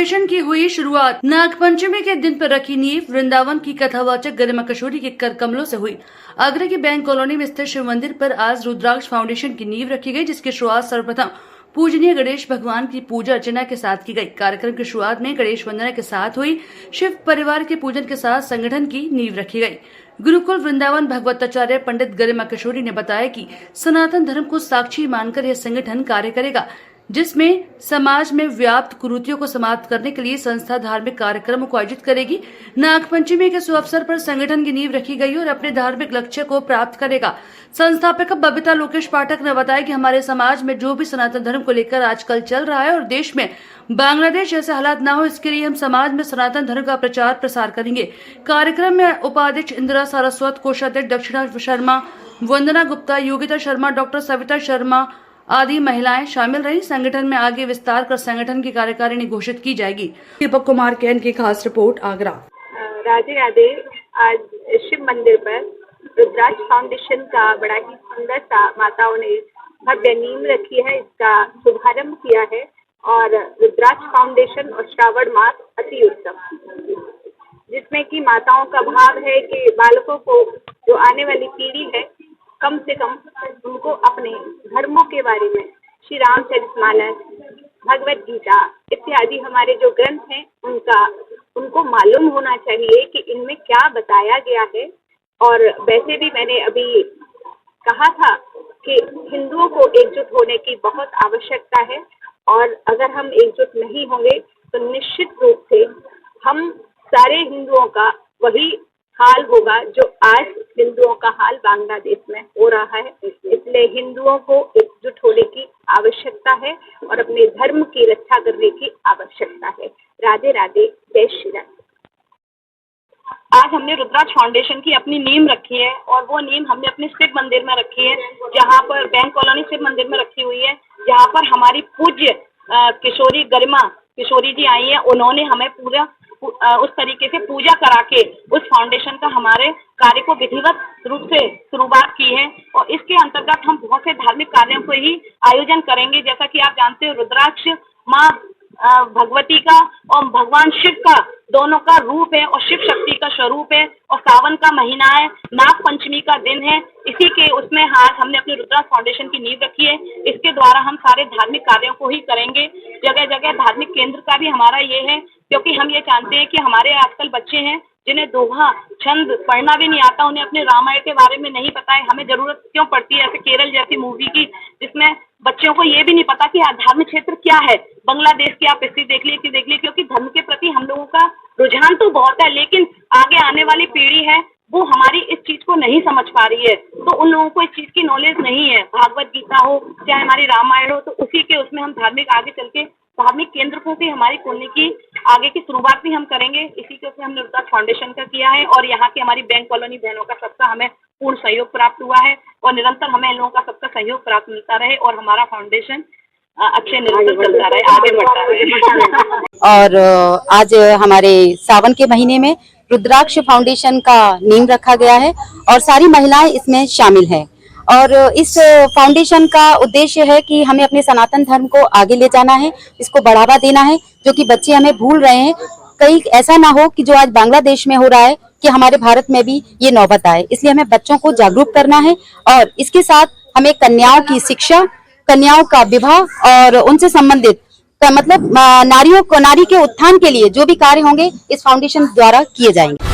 Foundation की हुई शुरुआत। नागपंचमी के दिन पर रखी नींव। वृंदावन की कथावाचक गरिमा किशोरी के कर कमलों से हुई। आगरा की बैंक कॉलोनी में स्थित शिव मंदिर पर आज रुद्राक्ष फाउंडेशन की नींव रखी गई, जिसकी शुरुआत सर्वप्रथम पूजनीय गणेश भगवान की पूजा अर्चना के साथ की गई। कार्यक्रम की शुरुआत में गणेश वंदना के साथ हुई। शिव परिवार के पूजन के साथ संगठन की नींव रखी गई। गुरुकुल वृंदावन भगवताचार्य पंडित गरिमा किशोरी ने बताया कि सनातन धर्म को साक्षी मानकर यह संगठन कार्य करेगा, जिसमें समाज में व्याप्त कुरीतियों को समाप्त करने के लिए संस्था धार्मिक कार्यक्रमों को आयोजित करेगी। नागपंचमी के शुभ अवसर पर संगठन की नींव रखी गई और अपने धार्मिक लक्ष्य को प्राप्त करेगा। संस्थापक बबीता लोकेश पाठक ने बताया कि हमारे समाज में जो भी सनातन धर्म को लेकर आजकल चल रहा है और देश में बांग्लादेश जैसे हालात ना हो, इसके लिए हम समाज में सनातन धर्म का प्रचार प्रसार करेंगे। कार्यक्रम में उपाध्यक्ष इंदिरा सारस्वत, कोषाध्यक्ष दक्षिणा शर्मा, वंदना गुप्ता, योगिता शर्मा, डॉक्टर सविता शर्मा आदि महिलाएं शामिल रही। संगठन में आगे विस्तार कर संगठन की कार्यकारिणी घोषित की जाएगी। दीपक कुमार कैन की खास रिपोर्ट, आगरा। राधे राधे। आज शिव मंदिर पर रुद्राक्ष फाउंडेशन का बड़ा ही सुंदर सा माताओं ने भव्य नींव रखी है, इसका शुभारंभ किया है और रुद्राक्ष फाउंडेशन और श्रावण मास अति उत्तम, जिसमें कि माताओं का भाव है कि बालकों को, जो आने वाली पीढ़ी है, कम से कम उनको अपने धर्मों के बारे में, श्री रामचरितमानस, भगवत गीता इत्यादि हमारे जो ग्रंथ हैं उनको मालूम होना चाहिए कि इनमें क्या बताया गया है। और वैसे भी मैंने अभी कहा था कि हिंदुओं को एकजुट होने की बहुत आवश्यकता है और अगर हम एकजुट नहीं होंगे तो निश्चित रूप से हम सारे हिंदुओं का वही हाल होगा जो आज हिंदुओं का हाल बांग्लादेश में हो रहा है। इसलिए हिंदुओं को एकजुट होने की आवश्यकता है और अपने धर्म की रक्षा करने की आवश्यकता है। राधे राधे, जय श्री राम। आज हमने रुद्राक्ष फाउंडेशन की अपनी नींव रखी है और वो नींव हमने अपने शिव मंदिर में रखी है, जहाँ पर बैंक कॉलोनी शिव मंदिर में रखी हुई है, जहाँ पर हमारी पूज्य किशोरी गरिमा किशोरी जी आई है। उन्होंने हमें पूरा उस तरीके से पूजा करा के उस फाउंडेशन का हमारे कार्य को विधिवत रूप से शुरुआत की है और इसके अंतर्गत हम बहुत से धार्मिक कार्यों को ही आयोजन करेंगे। जैसा कि आप जानते हो, रुद्राक्ष माँ भगवती का और भगवान शिव का दोनों का रूप है और शिव शक्ति का स्वरूप है और सावन का महीना है, नाग पंचमी का दिन है। इसी के उसमें आज हमने अपने रुद्राक्ष फाउंडेशन की नींव रखी है। इसके द्वारा हम सारे धार्मिक कार्यों को ही करेंगे। जगह जगह धार्मिक केंद्र का भी हमारा ये है, क्योंकि हम ये जानते हैं कि हमारे आजकल बच्चे हैं जिन्हें दोहा छंद पढ़ना भी नहीं आता, उन्हें अपने रामायण के बारे में नहीं पता है। हमें जरूरत क्यों पड़ती है ऐसे केरल जैसी मूवी की, जिसमें बच्चों को ये भी नहीं पता कि धार्मिक क्षेत्र क्या है। बांग्लादेश की आप स्थिति देख लीजिए, क्योंकि धर्म के प्रति हम लोगों का रुझान तो बहुत है, लेकिन आगे आने वाली पीढ़ी है वो हमारी इस चीज को नहीं समझ पा रही है, तो उन लोगों को इस चीज की नॉलेज नहीं है। भागवत गीता हो चाहे हमारी रामायण हो, तो उसी के उसमें हम धार्मिक आगे चल के धार्मिक केंद्र को भी हमारी खोलने की आगे की शुरुआत भी हम करेंगे। इसी के उसमें हमने रुद्राक्ष फाउंडेशन का किया है और यहाँ की हमारी बैंक कॉलोनी बहनों का सबका हमें पूर्ण सहयोग प्राप्त हुआ है और निरंतर हमें इन लोगों का सबका सहयोग प्राप्त मिलता रहे और हमारा फाउंडेशन अच्छे निरंतर चलता रहे, आगे बढ़ता रहे। और आज हमारे सावन के महीने में रुद्राक्ष फाउंडेशन का नींव रखा गया है और सारी महिलाएं इसमें शामिल हैं और इस फाउंडेशन का उद्देश्य है कि हमें अपने सनातन धर्म को आगे ले जाना है, इसको बढ़ावा देना है, जो कि बच्चे हमें भूल रहे हैं। कहीं ऐसा ना हो कि जो आज बांग्लादेश में हो रहा है कि हमारे भारत में भी ये नौबत आए। इसलिए हमें बच्चों को जागरूक करना है और इसके साथ हमें कन्याओं की शिक्षा, कन्याओं का विवाह और उनसे संबंधित मतलब नारी के उत्थान के लिए जो भी कार्य होंगे इस फाउंडेशन द्वारा किए जाएंगे।